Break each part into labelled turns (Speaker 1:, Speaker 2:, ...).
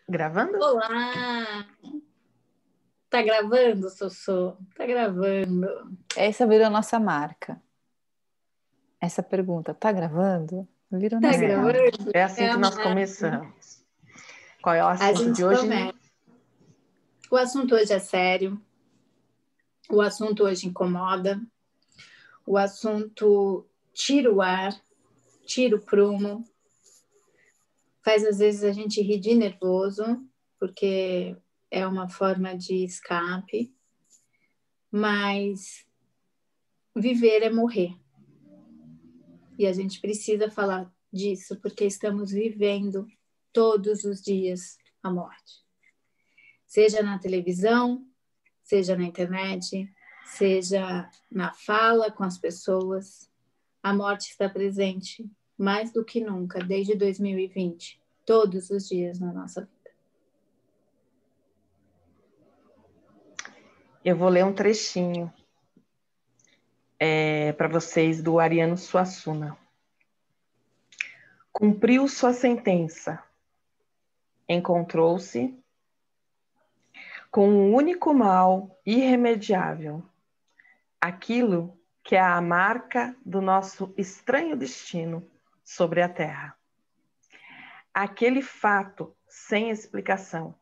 Speaker 1: Gravando?
Speaker 2: Olá! Tá gravando, Sossô? Tá gravando.
Speaker 3: Essa virou nossa marca. Essa pergunta, tá gravando? Virou
Speaker 2: Tá
Speaker 3: nossa
Speaker 2: gravando?
Speaker 3: marca.
Speaker 1: É assim que nós começamos. Qual é o
Speaker 2: A
Speaker 1: assunto
Speaker 2: gente
Speaker 1: de hoje?
Speaker 2: começa. O assunto hoje é sério. O assunto hoje incomoda. O assunto tira o ar, tira o prumo. Faz às vezes a gente rir de nervoso, porque é uma forma de escape. Mas viver é morrer. E a gente precisa falar disso, porque estamos vivendo todos os dias a morte. Seja na televisão, seja na internet, seja na fala com as pessoas, a morte está presente mais do que nunca, desde 2020, todos os dias na nossa vida.
Speaker 1: Eu vou ler um trechinho para vocês do Ariano Suassuna. Cumpriu sua sentença. Encontrou-se com um único mal irremediável. Aquilo que é a marca do nosso estranho destino sobre a Terra. Aquele fato sem explicação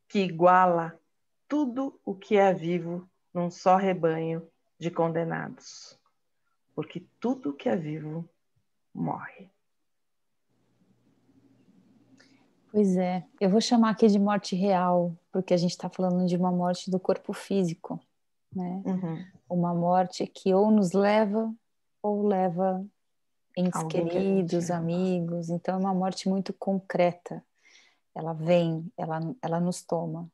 Speaker 1: que iguala tudo o que é vivo num só rebanho de condenados. Porque tudo o que é vivo morre.
Speaker 3: Pois é, eu vou chamar aqui de morte real, porque a gente está falando de uma morte do corpo físico, né?
Speaker 1: Uhum.
Speaker 3: Uma morte que ou nos leva ou leva entes
Speaker 1: Alguém que a
Speaker 3: queridos,
Speaker 1: gente ama.
Speaker 3: amigos. Então é uma morte muito concreta. Ela vem, ela nos toma,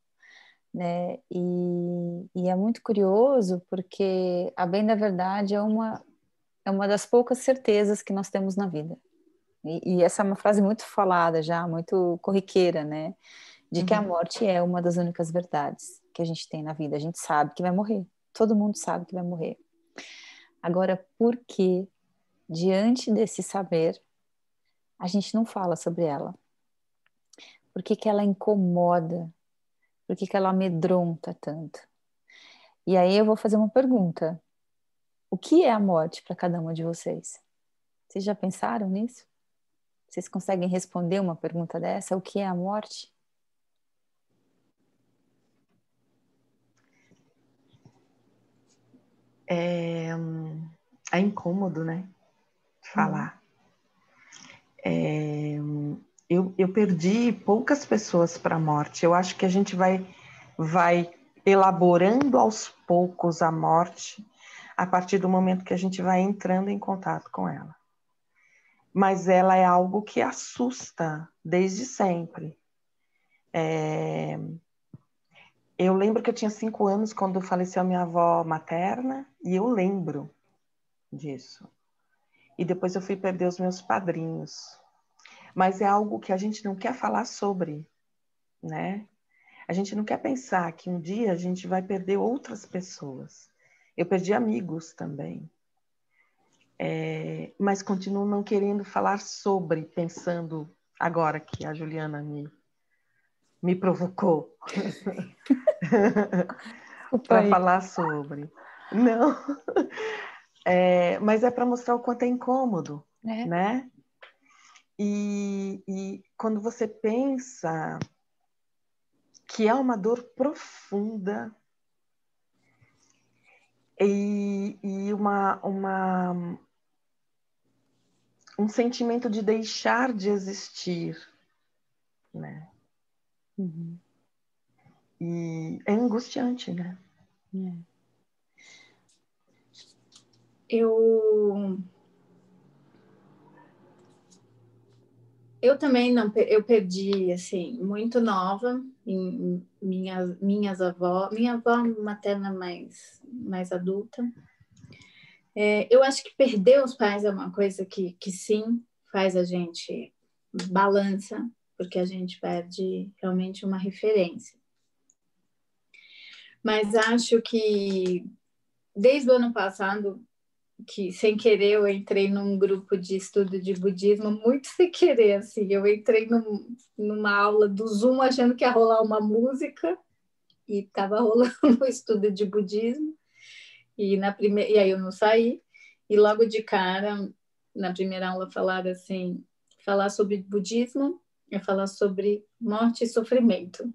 Speaker 3: né? E é muito curioso porque, a bem da verdade, é uma das poucas certezas que nós temos na vida. E essa é uma frase muito falada já, muito corriqueira, né? De que a morte é uma das únicas verdades que a gente tem na vida. A gente sabe que vai morrer. Todo mundo sabe que vai morrer. Agora, por que, diante desse saber, a gente não fala sobre ela? Por que que ela incomoda? Por que que ela amedronta tanto? E aí eu vou fazer uma pergunta. O que é a morte para cada uma de vocês? Vocês já pensaram nisso? Vocês conseguem responder uma pergunta dessa? O que é a morte?
Speaker 1: É incômodo, né? Falar. Eu perdi poucas pessoas para a morte. Eu acho que a gente vai elaborando aos poucos a morte a partir do momento que a gente vai entrando em contato com ela. Mas ela é algo que assusta desde sempre. Eu lembro que eu tinha 5 anos quando faleceu a minha avó materna, e eu lembro disso. E depois eu fui perder os meus padrinhos. Mas é algo que a gente não quer falar sobre, né? A gente não quer pensar que um dia a gente vai perder outras pessoas. Eu perdi amigos também. Mas continuo não querendo falar sobre, pensando agora que a Juliana me provocou para falar sobre. Não. Mas é para mostrar o quanto é incômodo, né? E quando você pensa que é uma dor profunda e um sentimento de deixar de existir, né?
Speaker 3: Uhum.
Speaker 1: E é angustiante, né?
Speaker 2: Eu também não, eu perdi assim muito nova minhas avós, minha avó materna mais adulta. Eu acho que perder os pais é uma coisa que sim faz a gente balança, porque a gente perde realmente uma referência. Mas acho que desde o ano passado que sem querer eu entrei num grupo de estudo de budismo, muito sem querer, assim, eu entrei numa aula do Zoom achando que ia rolar uma música e estava rolando um estudo de budismo e aí eu não saí e logo de cara na primeira aula falaram assim, falar sobre budismo é falar sobre morte e sofrimento.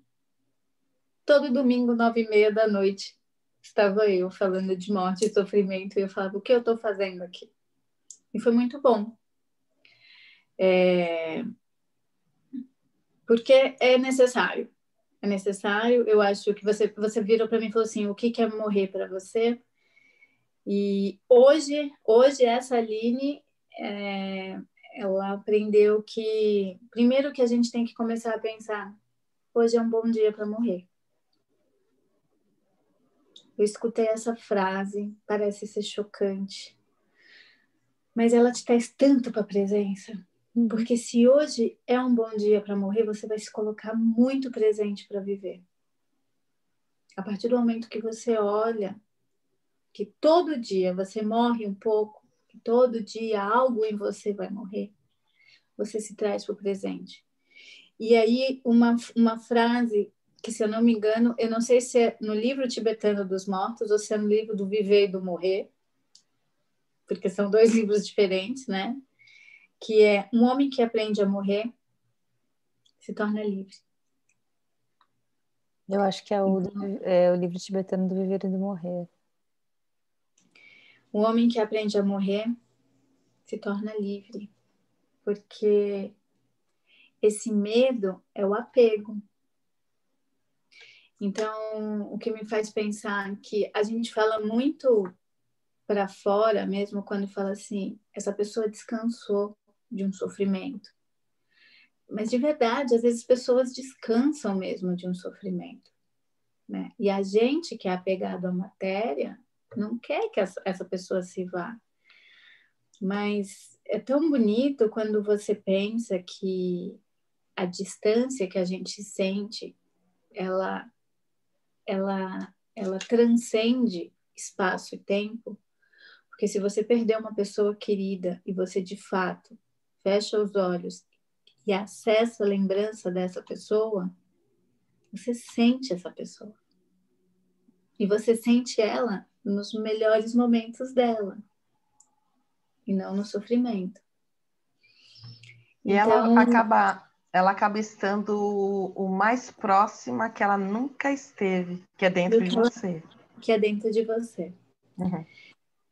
Speaker 2: Todo domingo, 9h30 da noite, estava eu falando de morte e sofrimento, e eu falava, o que eu estou fazendo aqui? E foi muito bom. Porque é necessário. É necessário. Eu acho que você virou para mim e falou assim, o que é morrer para você? E hoje essa Aline, ela aprendeu que, primeiro que a gente tem que começar a pensar, hoje é um bom dia para morrer. Eu escutei essa frase, parece ser chocante, mas ela te traz tanto para a presença. Porque se hoje é um bom dia para morrer, você vai se colocar muito presente para viver. A partir do momento que você olha que todo dia você morre um pouco, que todo dia algo em você vai morrer, você se traz para o presente. E aí uma frase que, se eu não me engano, eu não sei se é no livro tibetano dos mortos ou se é no livro do Viver e do Morrer, porque são 2 livros diferentes, né? Que é um homem que aprende a morrer se torna livre.
Speaker 3: Eu acho que é o livro tibetano do Viver e do Morrer.
Speaker 2: O homem que aprende a morrer se torna livre, porque esse medo é o apego. Então, o que me faz pensar que a gente fala muito para fora, mesmo quando fala assim, essa pessoa descansou de um sofrimento. Mas, de verdade, às vezes as pessoas descansam mesmo de um sofrimento, né? E a gente que é apegado à matéria não quer que essa pessoa se vá. Mas é tão bonito quando você pensa que a distância que a gente sente, ela transcende espaço e tempo, porque se você perder uma pessoa querida e você de fato fecha os olhos e acessa a lembrança dessa pessoa, você sente essa pessoa. E você sente ela nos melhores momentos dela, e não no sofrimento.
Speaker 1: E
Speaker 2: então,
Speaker 1: ela acaba estando o mais próxima que ela nunca esteve, que é dentro de você.
Speaker 2: Que é dentro de você.
Speaker 1: Uhum.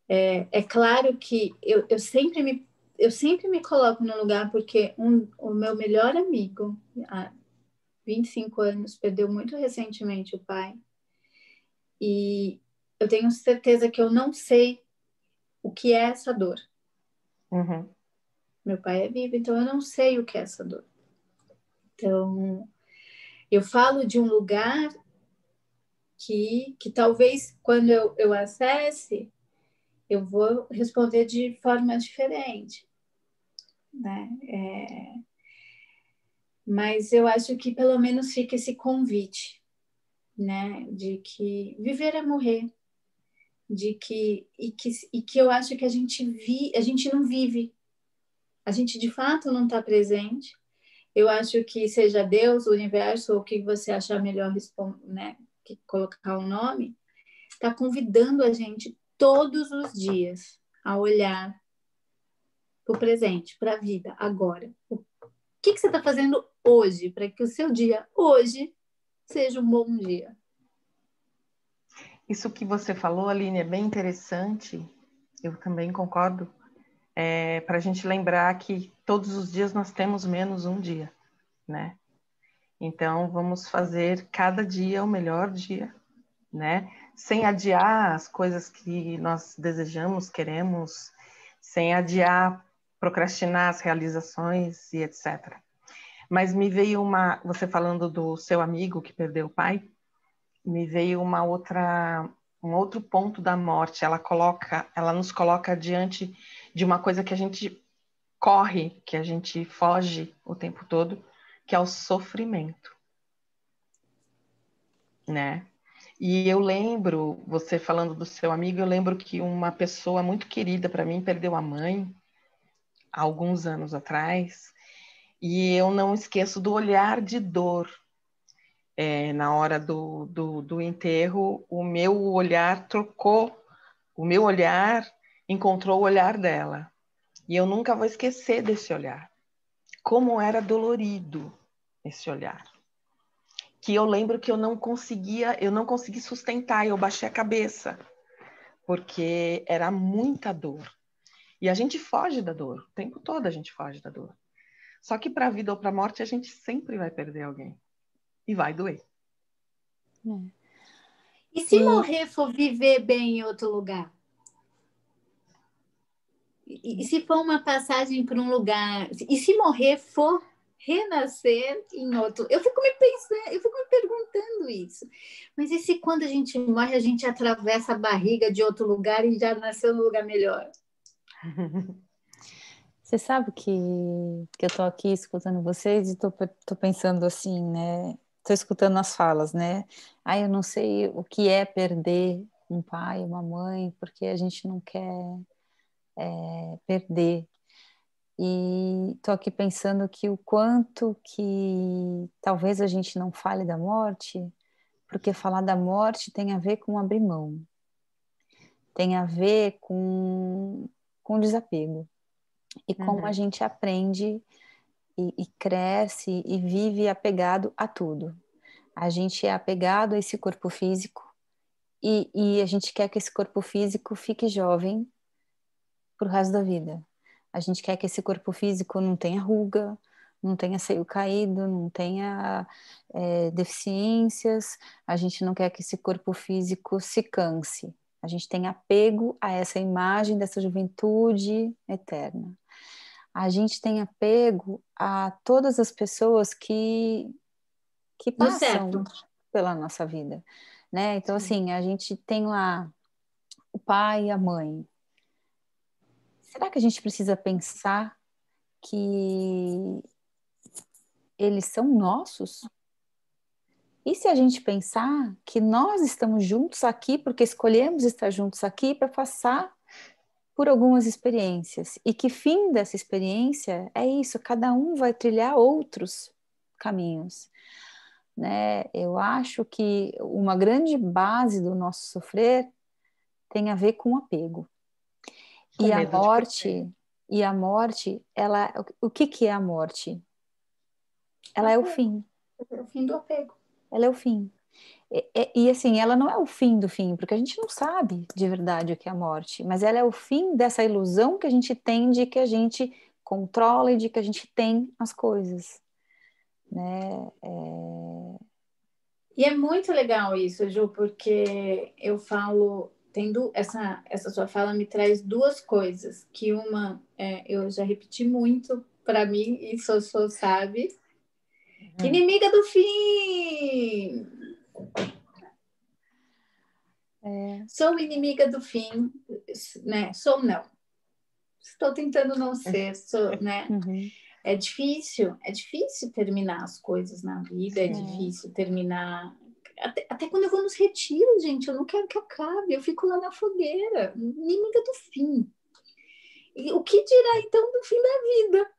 Speaker 2: É claro que eu sempre me coloco no lugar, porque o meu melhor amigo, há 25 anos, perdeu muito recentemente o pai. E eu tenho certeza que eu não sei o que é essa dor.
Speaker 1: Uhum.
Speaker 2: Meu pai é vivo, então eu não sei o que é essa dor. Então, eu falo de um lugar que talvez quando eu acesse, eu vou responder de forma diferente, né? Mas eu acho que pelo menos fica esse convite, né? De que viver é morrer, de que eu acho que a gente não vive, a gente de fato não está presente. Eu acho que seja Deus, o universo, ou o que você achar melhor né? Que colocar o nome, está convidando a gente todos os dias a olhar para o presente, para a vida, agora. O que você está fazendo hoje para que o seu dia hoje seja um bom dia?
Speaker 1: Isso que você falou, Aline, é bem interessante. Eu também concordo. Para a gente lembrar que todos os dias nós temos menos um dia, né? Então, vamos fazer cada dia o melhor dia, né? Sem adiar as coisas que nós desejamos, queremos, sem adiar, procrastinar as realizações e etc. Mas me veio você falando do seu amigo que perdeu o pai, me veio um outro ponto da morte. Ela nos coloca diante de uma coisa que a gente corre, que a gente foge o tempo todo, que é o sofrimento, né? E eu lembro, você falando do seu amigo, eu lembro que uma pessoa muito querida para mim perdeu a mãe há alguns anos atrás, e eu não esqueço do olhar de dor. Na hora do enterro, o meu olhar trocou, o meu olhar encontrou o olhar dela. E eu nunca vou esquecer desse olhar. Como era dolorido esse olhar. Que eu lembro que eu não consegui sustentar, eu baixei a cabeça, porque era muita dor. E a gente foge da dor, o tempo todo a gente foge da dor. Só que para a vida ou para a morte, a gente sempre vai perder alguém. E vai doer.
Speaker 2: E se morrer for viver bem em outro lugar? E se for uma passagem para um lugar? E se morrer for renascer em outro? Eu fico me perguntando isso. Mas e se quando a gente morre, a gente atravessa a barriga de outro lugar e já nasceu no lugar melhor?
Speaker 3: Você sabe que eu tô aqui escutando vocês e tô pensando assim, né? Tô escutando as falas, né? Ah, eu não sei o que é perder um pai, uma mãe, porque a gente não quer perder. E tô aqui pensando que o quanto que talvez a gente não fale da morte, porque falar da morte tem a ver com abrir mão, tem a ver com desapego. E como a gente aprende e cresce e vive apegado a tudo. A gente é apegado a esse corpo físico e a gente quer que esse corpo físico fique jovem pro resto da vida. A gente quer que esse corpo físico não tenha ruga, não tenha seio caído, não tenha deficiências. A gente não quer que esse corpo físico se canse. A gente tem apego a essa imagem dessa juventude eterna. A gente tem apego a todas as pessoas que passam pela nossa vida, né? Então, assim, a gente tem lá o pai e a mãe. Será que a gente precisa pensar que eles são nossos? E se a gente pensar que nós estamos juntos aqui porque escolhemos estar juntos aqui para passar por algumas experiências e que fim dessa experiência é isso, cada um vai trilhar outros caminhos, né? Eu acho que uma grande base do nosso sofrer tem a ver com apego.
Speaker 1: Com
Speaker 3: E a
Speaker 1: medo de perder.
Speaker 3: ela, o que é a morte? Ela é o fim.
Speaker 2: É o fim do apego.
Speaker 3: Ela é o fim. E assim, ela não é o fim do fim, porque a gente não sabe de verdade o que é a morte, mas ela é o fim dessa ilusão que a gente tem de que a gente controla e de que a gente tem as coisas, né?
Speaker 2: E é muito legal isso, Ju, porque eu falo, tendo essa sua fala me traz duas coisas, que uma eu já repeti muito para mim, e Sossô sabe, que inimiga do fim! Sou inimiga do fim, né? Sou não. Estou tentando não ser, sou, né?
Speaker 3: Uhum.
Speaker 2: É difícil terminar as coisas na vida, é difícil terminar. Até quando eu vou nos retiros, gente, eu não quero que acabe, eu fico lá na fogueira, inimiga do fim. E o que dirá então do fim da vida?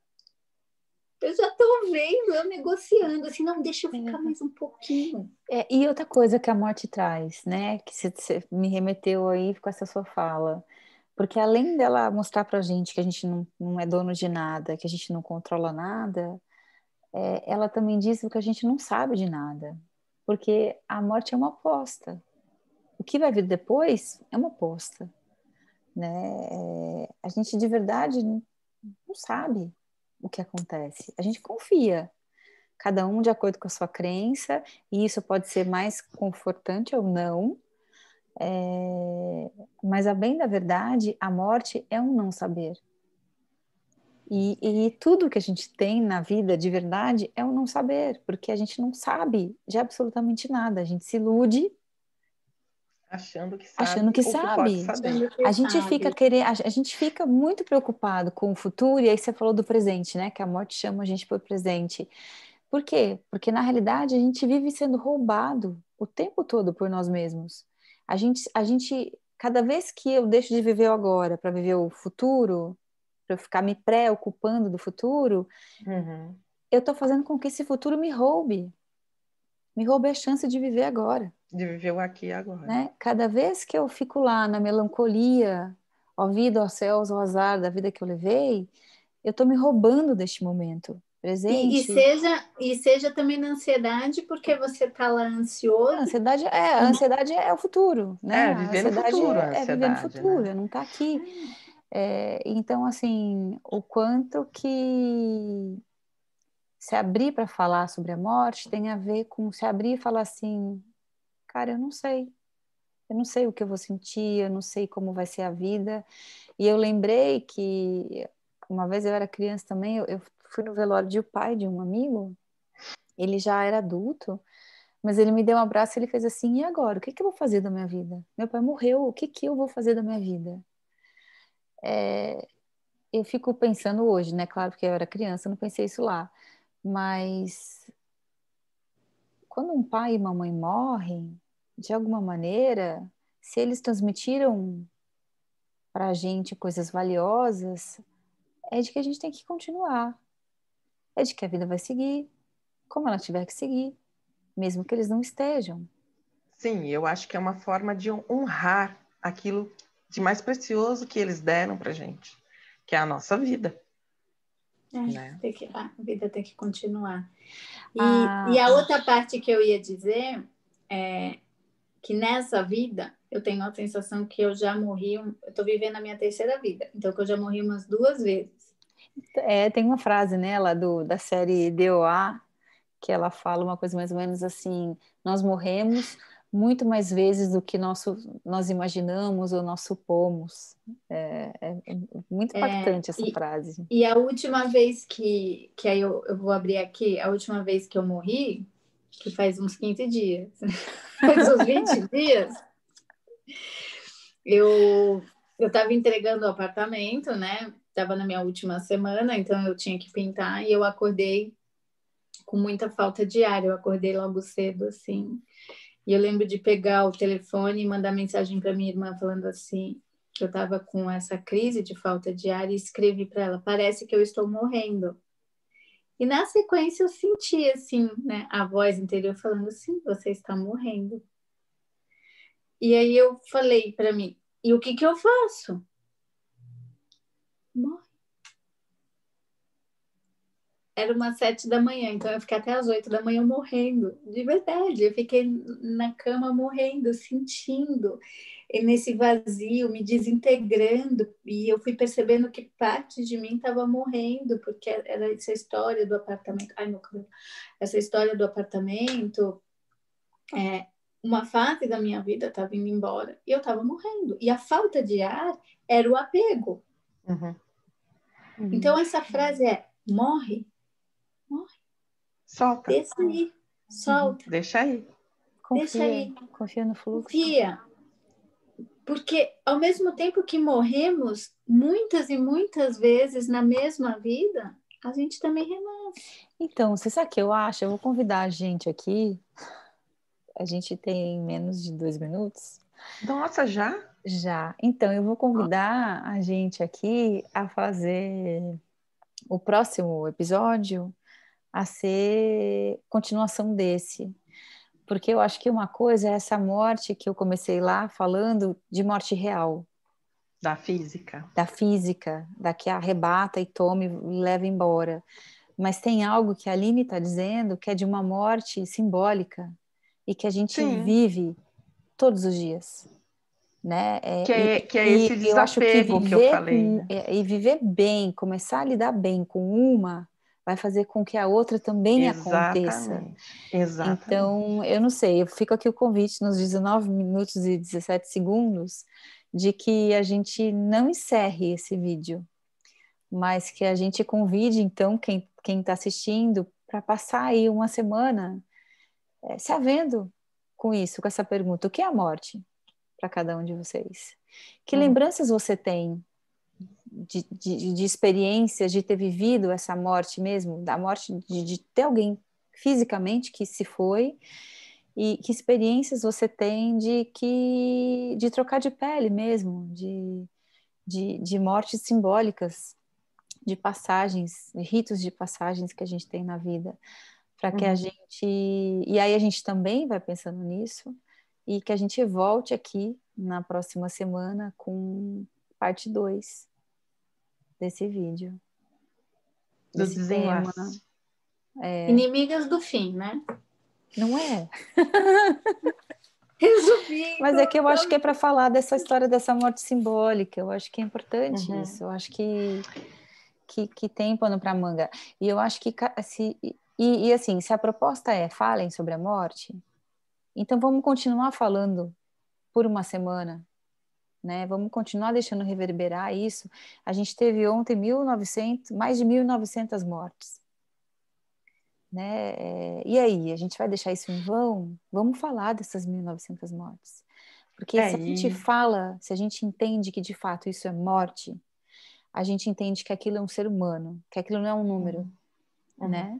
Speaker 2: Eu já estou vendo, eu negociando, assim, não, deixa eu ficar mais um pouquinho.
Speaker 3: E outra coisa que a morte traz, né, que você me remeteu aí com essa sua fala, porque além dela mostrar pra gente que a gente não é dono de nada, que a gente não controla nada, ela também diz que a gente não sabe de nada, porque a morte é uma aposta. O que vai vir depois é uma aposta, né? A gente de verdade não sabe o que acontece. A gente confia, cada um de acordo com a sua crença, e isso pode ser mais confortante ou não, mas a bem da verdade, a morte é um não saber. E tudo que a gente tem na vida de verdade é um não saber, porque a gente não sabe de absolutamente nada. A gente se ilude
Speaker 1: Achando que
Speaker 3: achando
Speaker 1: sabe
Speaker 3: que
Speaker 1: ou que pode
Speaker 3: sabe.
Speaker 1: saber.
Speaker 3: A gente fica a gente fica muito preocupado com o futuro, e aí você falou do presente, né? Que a morte chama a gente para o presente. Por quê? Porque na realidade a gente vive sendo roubado o tempo todo por nós mesmos. A gente, cada vez que eu deixo de viver o agora para viver o futuro, para eu ficar me preocupando do futuro, eu estou fazendo com que esse futuro me roube a chance de viver agora.
Speaker 1: De viver o aqui e agora.
Speaker 3: Né? Cada vez que eu fico lá na melancolia, ó vida, ó céus, ó azar da vida que eu levei, eu estou me roubando deste momento presente.
Speaker 2: E seja também na ansiedade, porque você está lá ansioso.
Speaker 3: A ansiedade é o futuro, né?
Speaker 1: Viver no futuro,
Speaker 3: é viver no futuro,
Speaker 1: né?
Speaker 3: não tá aqui. Então, assim, o quanto que se abrir para falar sobre a morte tem a ver com se abrir e falar assim, cara, eu não sei o que eu vou sentir, eu não sei como vai ser a vida. E eu lembrei que uma vez eu era criança também, eu fui no velório de um pai de um amigo, ele já era adulto, mas ele me deu um abraço e ele fez assim, e agora? O que eu vou fazer da minha vida? Meu pai morreu, o que eu vou fazer da minha vida? Eu fico pensando hoje, né? Claro, porque eu era criança, eu não pensei isso lá. Mas quando um pai e uma mãe morrem, de alguma maneira, se eles transmitiram para a gente coisas valiosas, é de que a gente tem que continuar. É de que a vida vai seguir, como ela tiver que seguir, mesmo que eles não estejam.
Speaker 1: Sim, eu acho que é uma forma de honrar aquilo de mais precioso que eles deram pra gente, que é a nossa vida. Né?
Speaker 2: A vida tem que continuar. E a outra parte que eu ia dizer é que nessa vida eu tenho a sensação que eu já morri, eu estou vivendo a minha terceira vida, então que eu já morri umas 2 vezes.
Speaker 3: Tem uma frase nela da série DOA que ela fala uma coisa mais ou menos assim: nós morremos muito mais vezes do que nós imaginamos ou nós supomos. É muito impactante essa frase.
Speaker 2: E a última vez que aí eu vou abrir aqui, a última vez que eu morri, que faz uns 15 dias, faz uns 20 dias, eu estava entregando o apartamento, né? Estava na minha última semana, então eu tinha que pintar e eu acordei com muita falta de ar. Eu acordei logo cedo, assim. E eu lembro de pegar o telefone e mandar mensagem para minha irmã falando assim, que eu estava com essa crise de falta de ar e escrevi para ela: parece que eu estou morrendo. E na sequência eu senti assim, né, a voz interior falando assim: você está morrendo. E aí eu falei para mim: e o que eu faço? Morre. Era umas 7 da manhã, então eu fiquei até as 8 da manhã morrendo, de verdade. Eu fiquei na cama morrendo, sentindo nesse vazio, me desintegrando, e eu fui percebendo que parte de mim estava morrendo, porque era essa história do apartamento. Ai, meu cabelo. Essa história do apartamento, uma fase da minha vida estava indo embora e eu estava morrendo. E a falta de ar era o apego. Então essa frase é: morre. Morre.
Speaker 1: Solta.
Speaker 2: Deixa aí. Solta.
Speaker 1: Deixa aí.
Speaker 3: Confia,
Speaker 2: Deixa aí.
Speaker 3: Confia no fluxo.
Speaker 2: Confia. Porque ao mesmo tempo que morremos muitas e muitas vezes na mesma vida, a gente também renasce.
Speaker 3: Então, você sabe o que eu acho? Eu vou convidar a gente aqui. A gente tem menos de 2 minutos.
Speaker 1: Nossa, já?
Speaker 3: Já. Então, eu vou convidar a gente aqui a fazer o próximo episódio a ser continuação desse. Porque eu acho que uma coisa é essa morte que eu comecei lá falando de morte real.
Speaker 1: Da física.
Speaker 3: Da física, da que arrebata e toma e leva embora. Mas tem algo que a Aline está dizendo que é de uma morte simbólica e que a gente vive todos os dias. Né?
Speaker 1: Que é esse
Speaker 3: eu acho que
Speaker 1: desapego que eu falei.
Speaker 3: E viver bem, começar a lidar bem com uma, vai fazer com que a outra também aconteça.
Speaker 1: Exatamente.
Speaker 3: Então, eu não sei, eu fico aqui o convite nos 19 minutos e 17 segundos de que a gente não encerre esse vídeo, mas que a gente convide, então, quem está assistindo, para passar aí uma semana se havendo com isso, com essa pergunta: o que é a morte para cada um de vocês? Que lembranças você tem de experiências, de ter vivido essa morte mesmo, da morte de ter alguém fisicamente que se foi, E que experiências você tem de trocar de pele mesmo, de mortes simbólicas, de passagens, de ritos de passagens que a gente tem na vida, para que a gente... E aí a gente também vai pensando nisso, e que a gente volte aqui na próxima semana com parte 2 desse vídeo,
Speaker 1: Do
Speaker 3: desse tema.
Speaker 1: desenlace.
Speaker 2: Inimigas do fim, né?
Speaker 3: Não é?
Speaker 2: Resumindo.
Speaker 3: Mas é que eu acho que é para falar dessa história dessa morte simbólica, eu acho que é importante isso, eu acho que tem pano para manga. E eu acho que, assim, se a proposta é falem sobre a morte, então vamos continuar falando por uma semana, né? Vamos continuar deixando reverberar isso. A gente teve ontem mais de 1.900 mortes, né? E aí, a gente vai deixar isso em vão? Vamos falar dessas 1.900 mortes. Porque se a gente fala, se a gente entende que de fato isso é morte, a gente entende que aquilo é um ser humano, que aquilo não é um número, né?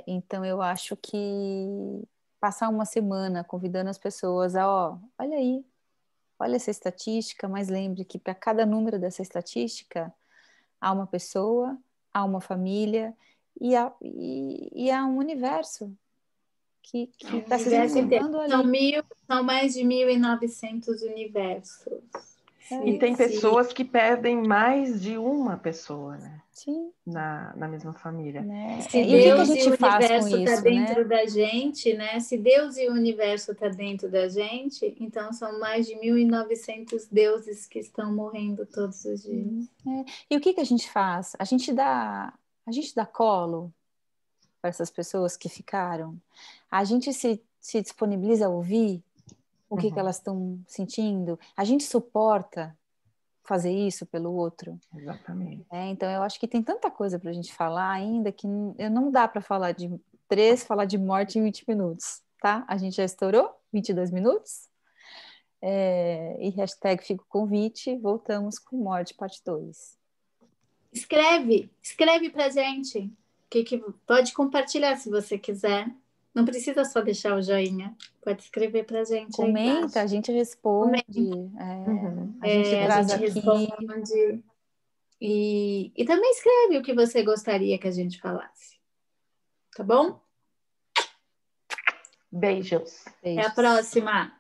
Speaker 3: Então eu acho que passar uma semana convidando as pessoas a, olha aí, olha essa estatística, mas lembre que para cada número dessa estatística há uma pessoa, há uma família e há um universo que está se desenvolvendo ali.
Speaker 2: São mais de 1.900 universos.
Speaker 1: E tem pessoas que perdem mais de uma pessoa, né?
Speaker 3: Sim.
Speaker 1: Na mesma família.
Speaker 3: Né?
Speaker 2: Se
Speaker 3: E
Speaker 2: Deus
Speaker 3: o que a gente faz com
Speaker 2: está
Speaker 3: isso,
Speaker 2: dentro
Speaker 3: né?
Speaker 2: da gente, né? Se Deus e o universo está dentro da gente, então são mais de 1.900 deuses que estão morrendo todos os dias.
Speaker 3: E o que a gente faz? A gente dá colo para essas pessoas que ficaram. A gente se disponibiliza a ouvir o que elas estão sentindo. A gente suporta fazer isso pelo outro.
Speaker 1: Exatamente.
Speaker 3: Então, eu acho que tem tanta coisa para a gente falar ainda que não dá para falar de morte em 20 minutos, tá? A gente já estourou 22 minutos. E hashtag fica o convite, voltamos com morte parte 2.
Speaker 2: Escreve pra gente. Pode compartilhar se você quiser. Não precisa só deixar o joinha. Pode escrever pra gente.
Speaker 3: Comenta, a gente responde. A gente traz aqui.
Speaker 2: Responde. E também escreve o que você gostaria que a gente falasse. Tá bom?
Speaker 1: Beijos.
Speaker 2: Até a próxima.